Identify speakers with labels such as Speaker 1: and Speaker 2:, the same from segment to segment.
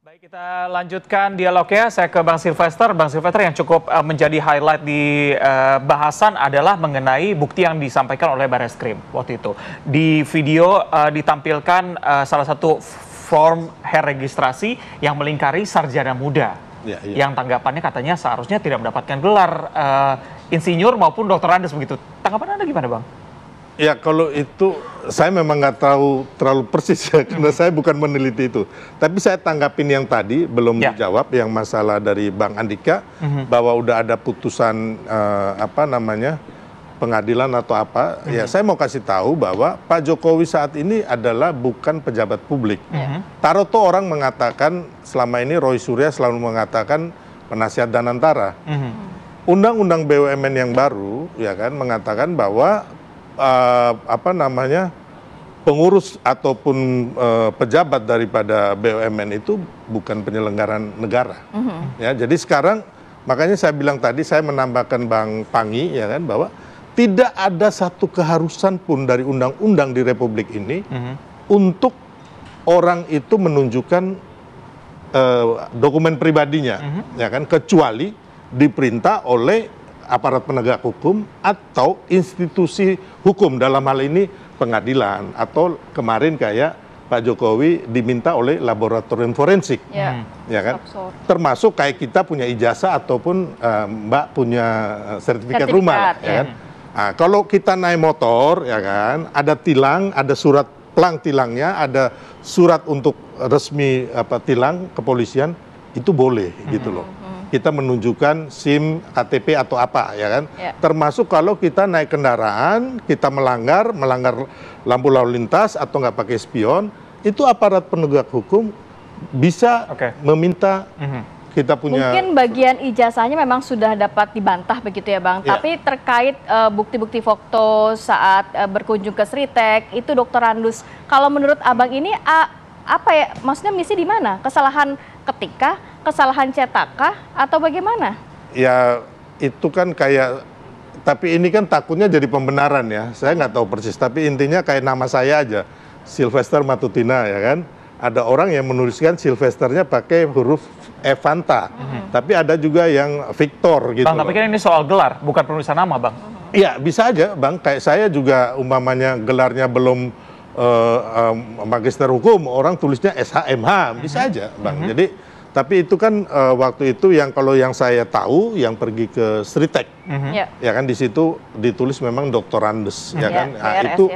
Speaker 1: Baik, kita lanjutkan dialognya. Saya ke Bang Silvester. Bang Silvester, yang cukup menjadi highlight di bahasan adalah mengenai bukti yang disampaikan oleh Barreskrim waktu itu. Di video ditampilkan salah satu form hair registrasi yang melingkari sarjana muda. Yang tanggapannya katanya seharusnya tidak mendapatkan gelar insinyur maupun doktor Andes begitu. Tanggapan Anda gimana, Bang?
Speaker 2: Ya, kalau itu saya memang nggak tahu terlalu persis ya, karena saya bukan meneliti itu. Tapi saya tanggapin yang tadi belum dijawab, yang masalah dari Bang Andika, bahwa udah ada putusan pengadilan atau apa. Ya, saya mau kasih tahu bahwa Pak Jokowi saat ini adalah bukan pejabat publik. Taruh tuh orang mengatakan selama ini Roy Surya selalu mengatakan penasihat Danantara. Undang-undang BUMN yang baru, ya kan, mengatakan bahwa pengurus ataupun pejabat daripada BUMN itu bukan penyelenggaraan negara. Ya, jadi sekarang makanya saya bilang tadi, saya menambahkan Bang Panggi, ya kan, bahwa tidak ada satu keharusan pun dari undang-undang di Republik ini untuk orang itu menunjukkan dokumen pribadinya, ya kan, kecuali diperintah oleh aparat penegak hukum atau institusi hukum, dalam hal ini pengadilan, atau kemarin kayak Pak Jokowi diminta oleh laboratorium forensik, ya kan, termasuk kayak kita punya ijazah ataupun Mbak punya sertifikat rumah, ya kan. Nah, kalau kita naik motor, ya kan, ada tilang, ada surat pelang tilangnya, ada surat untuk resmi tilang kepolisian, itu boleh gitu loh. Kita menunjukkan SIM, KTP atau apa, ya kan. Termasuk kalau kita naik kendaraan, kita melanggar lampu lalu lintas atau nggak pakai spion, itu aparat penegak hukum bisa meminta kita punya. Mungkin
Speaker 3: bagian ijazahnya memang sudah dapat dibantah begitu ya, Bang. Tapi terkait bukti-bukti foto saat berkunjung ke Sritek, itu Dr. Randus, kalau menurut Abang ini apa ya, maksudnya misi di mana? Kesalahan ketika, kesalahan cetakkah, atau bagaimana? Ya, itu kan kayak, tapi ini kan takutnya jadi pembenaran ya. Saya nggak tahu persis, tapi intinya kayak nama saya aja, Silvester Matutina, ya kan. Ada orang yang menuliskan Silvesternya pakai huruf Evanta, tapi ada juga yang Victor gitu.
Speaker 1: Bang, tapi kan ini soal gelar, bukan penulisan nama, Bang.
Speaker 2: Iya, bisa aja, Bang. Kayak saya juga umpamanya gelarnya belum magister hukum, orang tulisnya SHMH, bisa aja, Bang. Jadi, tapi itu kan waktu itu yang kalau yang saya tahu, yang pergi ke Sritek, ya kan, di situ ditulis memang Dr. Andes, ya kan. Nah, itu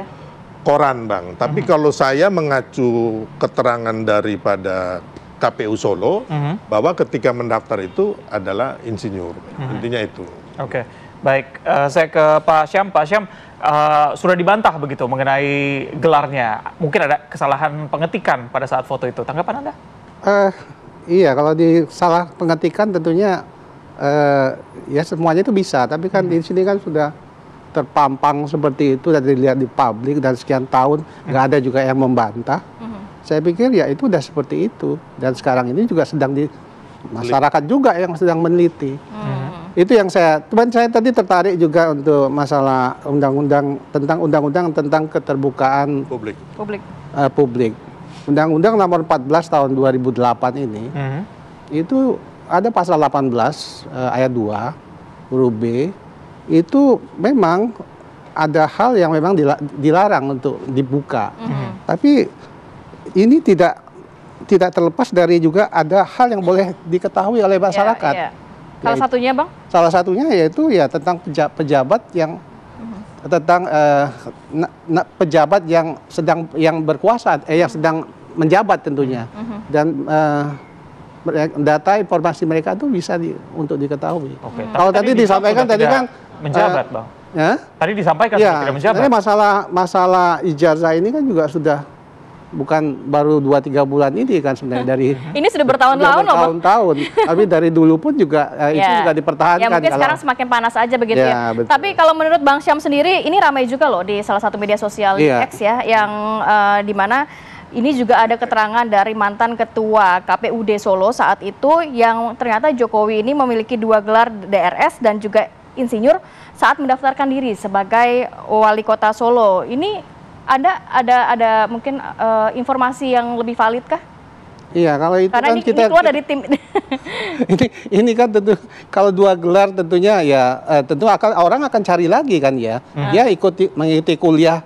Speaker 2: koran, Bang. Tapi kalau saya mengacu keterangan daripada KPU Solo, bahwa ketika mendaftar itu adalah insinyur, intinya itu.
Speaker 1: Oke, baik. Saya ke Pak Syam. Pak Syam, sudah dibantah begitu mengenai gelarnya. Mungkin ada kesalahan pengetikan pada saat foto itu. Tanggapan Anda?
Speaker 4: Iya, kalau di salah pengetikan tentunya ya semuanya itu bisa. Tapi kan di sini kan sudah terpampang seperti itu dan dilihat di publik dan sekian tahun nggak ada juga yang membantah. Saya pikir ya itu udah seperti itu. Dan sekarang ini juga sedang di masyarakat juga yang sedang meneliti. Itu yang saya tadi tertarik juga untuk masalah undang-undang tentang keterbukaan publik. Undang-undang nomor 14 tahun 2008 ini, itu ada pasal 18 ayat 2 huruf B, itu memang ada hal yang memang dilarang untuk dibuka. Tapi ini tidak terlepas dari juga ada hal yang boleh diketahui oleh masyarakat.
Speaker 3: Salah satunya, Bang? Salah
Speaker 4: satunya yaitu ya tentang pejabat yang pejabat yang berkuasa, yang sedang menjabat tentunya. Dan data informasi mereka itu bisa untuk diketahui. Kalau tadi disampaikan tadi kan
Speaker 1: menjabat, Bang. Tadi disampaikan tidak menjabat.
Speaker 4: Masalah ijazah ini kan juga sudah bukan baru 2-3 bulan ini kan sebenarnya dari
Speaker 3: ini sudah bertahun-tahun loh,
Speaker 4: bertahun-tahun. Tapi dari dulu pun juga itu juga dipertahankan.
Speaker 3: Ya mungkin sekarang semakin panas aja begitu ya. Tapi kalau menurut Bang Syam sendiri, ini ramai juga loh di salah satu media sosial X ya, yang di mana ini juga ada keterangan dari mantan ketua KPUD Solo saat itu, yang ternyata Jokowi ini memiliki 2 gelar DRS dan juga insinyur saat mendaftarkan diri sebagai wali kota Solo. Ini ada mungkin informasi yang lebih valid kah?
Speaker 4: Iya, kalau itu
Speaker 3: Karena
Speaker 4: kan
Speaker 3: ini keluar dari tim.
Speaker 4: ini kan tentu kalau 2 gelar tentunya ya tentu orang akan cari lagi kan ya. Dia mengikuti kuliah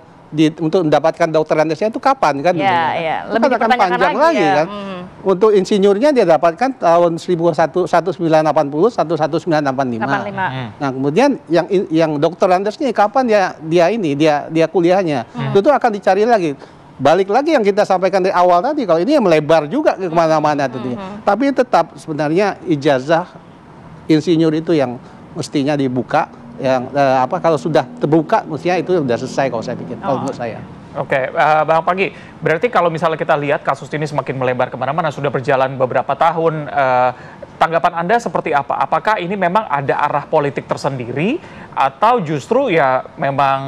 Speaker 4: untuk mendapatkan dokter anestesi itu kapan kan?
Speaker 3: Iya, iya.
Speaker 4: Itu
Speaker 3: Lebih
Speaker 4: kan akan
Speaker 3: dipertanyakan
Speaker 4: panjang
Speaker 3: lagi
Speaker 4: lagi
Speaker 3: ya.
Speaker 4: kan. Untuk insinyurnya dia dapatkan tahun 1980, 1985.
Speaker 3: 85.
Speaker 4: Nah, kemudian yang dokter anestesi kapan dia kuliahnya. Itu akan dicari lagi. Balik lagi yang kita sampaikan dari awal tadi, kalau ini yang melebar juga ke kemana-mana tentunya. Tapi tetap sebenarnya ijazah insinyur itu yang mestinya dibuka, yang kalau sudah terbuka mestinya itu sudah selesai kalau saya pikir, kalau menurut saya.
Speaker 1: Oke, Bang Panggi, berarti kalau misalnya kita lihat kasus ini semakin melebar kemana-mana, sudah berjalan beberapa tahun, tanggapan Anda seperti apa? Apakah ini memang ada arah politik tersendiri, atau justru ya memang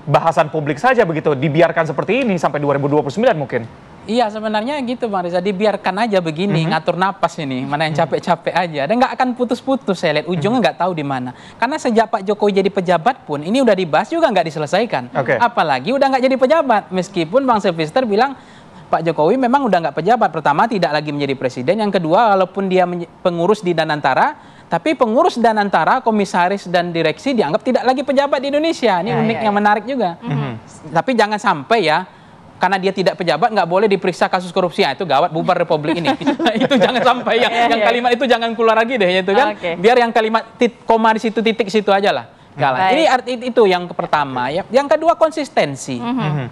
Speaker 1: bahasan publik saja begitu, dibiarkan seperti ini sampai 2029 mungkin?
Speaker 5: Iya, sebenarnya gitu Bang Riza, dibiarkan aja begini, ngatur napas ini, mana yang capek-capek aja, dan nggak akan putus-putus saya lihat, ujungnya nggak tahu di mana. Karena sejak Pak Jokowi jadi pejabat pun, ini udah dibahas juga nggak diselesaikan. Apalagi udah nggak jadi pejabat, meskipun Bang Sylvester bilang, Pak Jokowi memang udah nggak pejabat, pertama tidak lagi menjadi presiden, yang kedua walaupun dia pengurus di Danantara, tapi pengurus Danantara, komisaris dan direksi dianggap tidak lagi pejabat di Indonesia. Ini unik yang menarik juga. Tapi jangan sampai ya, karena dia tidak pejabat nggak boleh diperiksa kasus korupsi, itu gawat, bubar republik ini. Itu jangan sampai yang kalimat itu jangan keluar lagi deh, itu kan. Biar yang kalimat koma di situ, titik situ aja lah. Ini arti itu yang pertama ya. Yang kedua konsistensi.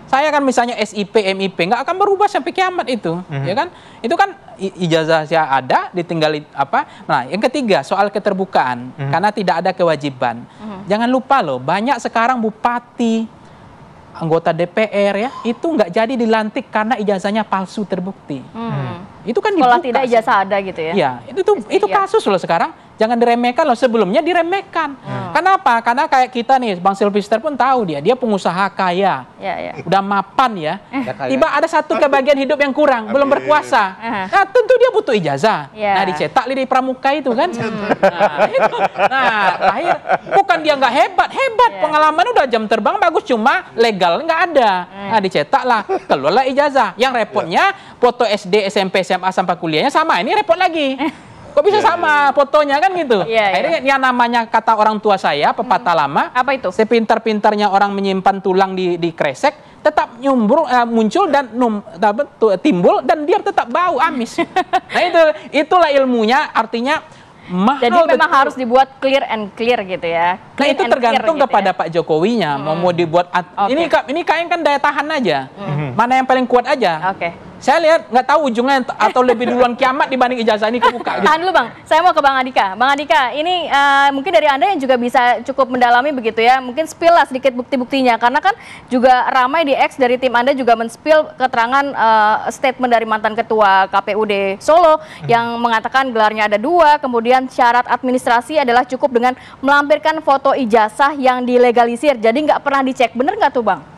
Speaker 5: Saya kan misalnya SIP, MIP nggak akan berubah sampai kiamat itu, ya kan? Itu kan ijazah saya ada, ditinggali apa? Nah, yang ketiga soal keterbukaan, karena tidak ada kewajiban. Jangan lupa loh, banyak sekarang bupati, anggota DPR ya, itu nggak jadi dilantik karena ijazahnya palsu terbukti. Itu kan
Speaker 3: Kalau tidak ijazah ada gitu ya?
Speaker 5: Iya, itu kasus loh sekarang. Jangan diremehkan loh, sebelumnya diremehkan. Kenapa? Karena kayak kita nih, Bang Sylvester pun tahu dia pengusaha kaya, udah mapan ya. Tiba ada satu kebagian hidup yang kurang, belum berkuasa. Nah, tentu dia butuh ijazah. Nah, dicetak di pramuka itu kan. Akhir bukan dia nggak hebat, pengalaman udah jam terbang bagus, cuma legal nggak ada. Nah, dicetak lah, keluarlah ijazah. Yang repotnya foto SD, SMP, SMA sampai kuliahnya sama, ini repot lagi. Kok bisa sama fotonya kan gitu? Akhirnya yang namanya kata orang tua saya, pepatah lama,
Speaker 3: apa itu?
Speaker 5: Sepintar-pintarnya orang menyimpan tulang di kresek, tetap muncul dan timbul dan dia tetap bau amis. Nah itulah ilmunya, artinya mahal.
Speaker 3: Jadi memang harus dibuat clear and clear gitu ya.
Speaker 5: Nah itu tergantung kepada Pak Jokowinya mau dibuat. Ini kain kan daya tahan aja. Mana yang paling kuat aja. Saya lihat nggak tahu ujungnya atau lebih duluan kiamat dibanding ijazah ini kebuka.
Speaker 3: Tahan dulu Bang, saya mau ke Bang Andika. Bang Andika, ini mungkin dari Anda yang juga bisa cukup mendalami begitu ya, mungkin spill lah sedikit bukti-buktinya. Karena kan juga ramai di X dari tim Anda juga men-spill keterangan statement dari mantan Ketua KPUD Solo yang mengatakan gelarnya ada 2, kemudian syarat administrasi adalah cukup dengan melampirkan foto ijazah yang dilegalisir. Jadi nggak pernah dicek, bener nggak tuh Bang?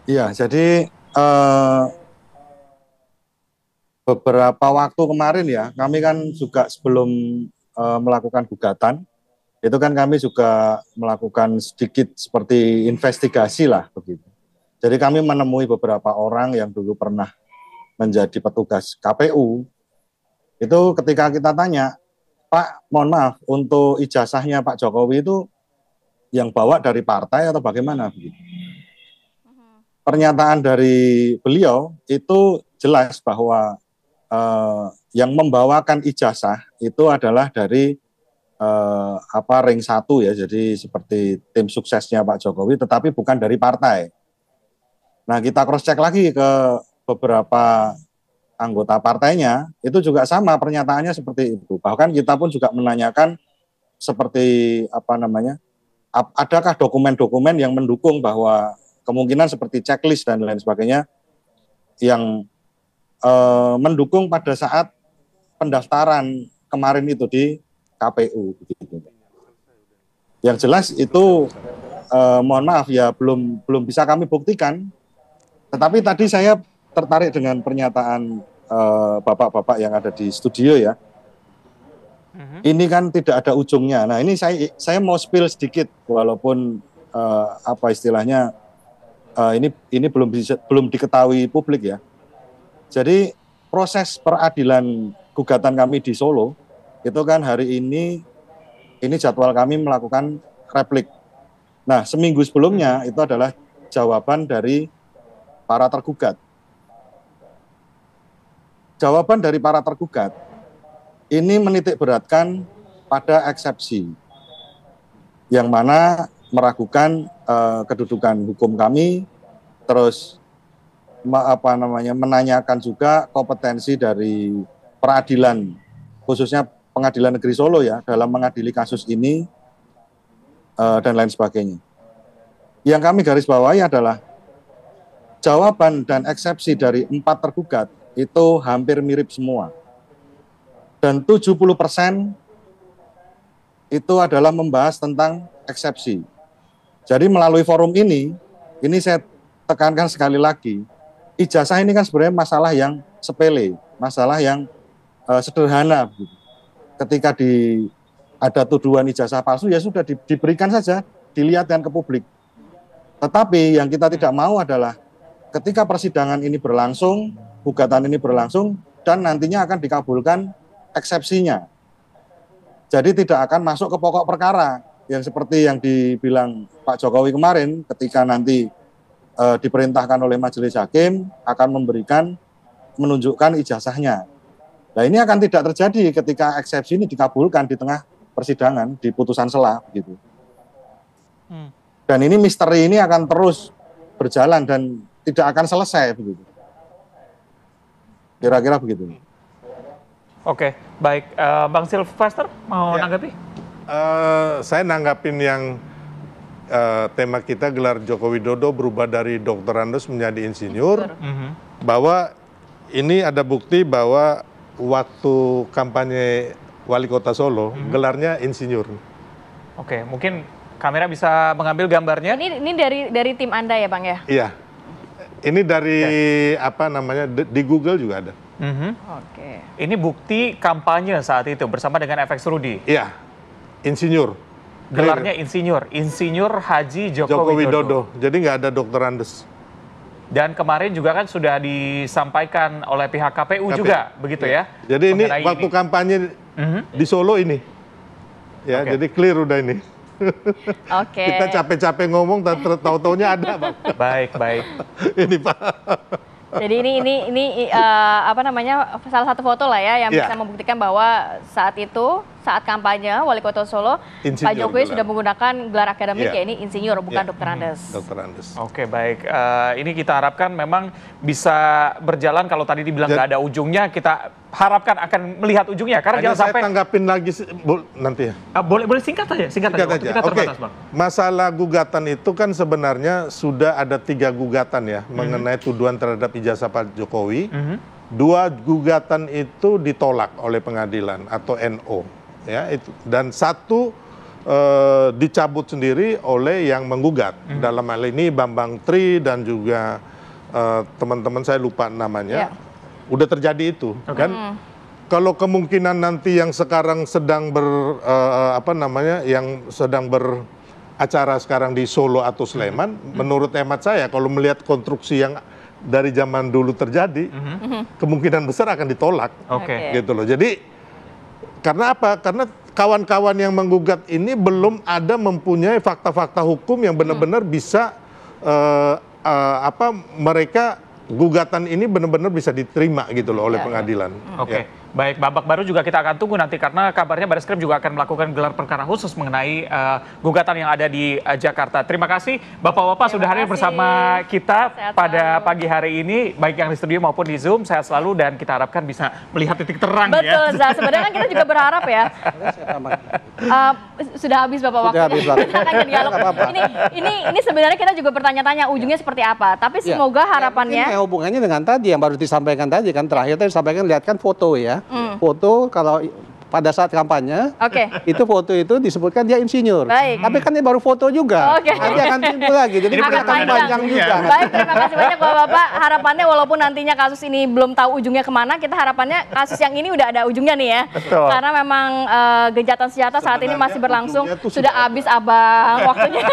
Speaker 6: Iya, jadi beberapa waktu kemarin ya, kami kan juga sebelum melakukan gugatan, itu kan kami juga melakukan sedikit seperti investigasi lah begitu. Jadi kami menemui beberapa orang yang dulu pernah menjadi petugas KPU, itu ketika kita tanya, Pak, mohon maaf, untuk ijazahnya Pak Jokowi itu yang bawa dari partai atau bagaimana begitu? Pernyataan dari beliau itu jelas bahwa yang membawakan ijazah itu adalah dari ring 1 ya, jadi seperti tim suksesnya Pak Jokowi, tetapi bukan dari partai. Nah, kita cross check lagi ke beberapa anggota partainya, itu juga sama pernyataannya seperti itu. Bahkan kita pun juga menanyakan seperti adakah dokumen-dokumen yang mendukung bahwa kemungkinan seperti checklist dan lain sebagainya yang mendukung pada saat pendaftaran kemarin itu di KPU. Begitu. Yang jelas itu mohon maaf ya belum bisa kami buktikan. Tetapi tadi saya tertarik dengan pernyataan bapak-bapak yang ada di studio ya. Ini kan tidak ada ujungnya. Nah ini saya mau spill sedikit walaupun istilahnya ini belum diketahui publik ya. Jadi proses peradilan gugatan kami di Solo itu kan hari ini jadwal kami melakukan replik. Nah, seminggu sebelumnya itu adalah jawaban dari para tergugat. Jawaban dari para tergugat ini menitik beratkan pada eksepsi yang mana meragukan kedudukan hukum kami, terus menanyakan juga kompetensi dari peradilan, khususnya Pengadilan Negeri Solo ya, dalam mengadili kasus ini dan lain sebagainya. Yang kami garis bawahi adalah jawaban dan eksepsi dari 4 tergugat itu hampir mirip semua. Dan 70% itu adalah membahas tentang eksepsi. Jadi melalui forum ini saya tekankan sekali lagi, ijazah ini kan sebenarnya masalah yang sepele, masalah yang sederhana. Ketika ada tuduhan ijazah palsu, ya sudah diberikan saja, dilihatkan ke publik. Tetapi yang kita tidak mau adalah ketika persidangan ini berlangsung, gugatan ini berlangsung, dan nantinya akan dikabulkan eksepsinya. Jadi tidak akan masuk ke pokok perkara, yang seperti yang dibilang Pak Jokowi kemarin, ketika nanti diperintahkan oleh majelis hakim akan menunjukkan ijazahnya. Nah, ini akan tidak terjadi ketika eksepsi ini dikabulkan di tengah persidangan, di putusan sela gitu. Dan ini misteri ini akan terus berjalan dan tidak akan selesai begitu. Kira-kira begitu.
Speaker 1: Oke, baik. Bang Silvester mau nanggapi?
Speaker 2: Saya nanggapin yang tema kita gelar Joko Widodo berubah dari doktorandus menjadi insinyur, bahwa ini ada bukti bahwa waktu kampanye wali kota Solo gelarnya insinyur.
Speaker 1: Oke, mungkin kamera bisa mengambil gambarnya.
Speaker 3: Ini dari tim Anda ya, Bang ya?
Speaker 2: Iya. Ini dari di Google juga ada.
Speaker 3: Oke.
Speaker 1: Ini bukti kampanye saat itu bersama dengan FX Rudi.
Speaker 2: Iya. Insinyur.
Speaker 1: Gelarnya Insinyur Haji Joko Widodo.
Speaker 2: Jadi nggak ada doktorandus.
Speaker 1: Dan kemarin juga kan sudah disampaikan oleh pihak KPU juga, begitu ya?
Speaker 2: Jadi ini waktu kampanye di Solo ini. Ya, jadi clear udah ini.
Speaker 3: Oke.
Speaker 2: Kita capek-capek ngomong, tahu-taunya ada, Bang.
Speaker 1: Baik.
Speaker 2: Ini Pak.
Speaker 3: Jadi ini salah satu foto lah ya yang bisa membuktikan bahwa saat kampanye wali kota Solo, Pak Jokowi sudah menggunakan gelar akademik ya ini insinyur bukan doktorandus.
Speaker 1: Oke, baik. Ini kita harapkan memang bisa berjalan. Kalau tadi dibilang nggak ada ujungnya, kita harapkan akan melihat ujungnya. Karena jangan sampai.
Speaker 2: Saya tanggapin lagi nanti ya.
Speaker 1: Boleh singkat aja. Kita terbatas, Bang.
Speaker 2: Masalah gugatan itu kan sebenarnya sudah ada 3 gugatan ya mengenai tuduhan terhadap ijazah Pak Jokowi. 2 gugatan itu ditolak oleh pengadilan atau NO. Ya, itu. Dan 1 dicabut sendiri oleh yang menggugat. Dalam hal ini Bambang Tri dan juga teman-teman saya lupa namanya. Udah terjadi itu kan. Kalau kemungkinan nanti yang sekarang sedang yang sedang beracara sekarang di Solo atau Sleman, menurut hemat saya kalau melihat konstruksi yang dari zaman dulu terjadi, kemungkinan besar akan ditolak. Gitu loh. Jadi karena apa? Karena kawan-kawan yang menggugat ini belum ada mempunyai fakta-fakta hukum yang benar-benar bisa mereka gugatan ini benar-benar bisa diterima gitu loh oleh pengadilan.
Speaker 1: Baik, babak baru juga kita akan tunggu nanti karena kabarnya Bareskrim juga akan melakukan gelar perkara khusus mengenai gugatan yang ada di Jakarta. Terima kasih Bapak-Bapak sudah hadir bersama kita pada pagi hari ini, baik yang di studio maupun di Zoom. Sehat selalu dan kita harapkan bisa melihat titik terang.
Speaker 3: Betul, ya. Sebenarnya kan kita juga berharap ya. Sudah habis Bapak waktunya. Ini sebenarnya kita juga bertanya-tanya ujungnya seperti apa. Tapi semoga harapannya.
Speaker 4: Ini hubungannya dengan tadi yang baru disampaikan tadi kan, terakhir tadi disampaikan, lihat kan foto ya. Foto kalau pada saat kampanye, itu foto itu disebutkan dia insinyur. Tapi kan ini baru foto juga. Nanti akan timbul lagi. Jadi akan panjang juga.
Speaker 3: Baik, terima kasih banyak Bapak-Bapak. Harapannya walaupun nantinya kasus ini belum tahu ujungnya kemana, kita harapannya kasus yang ini udah ada ujungnya nih ya. Karena memang gencatan senjata saat ini masih berlangsung. Sudah habis Abang waktunya.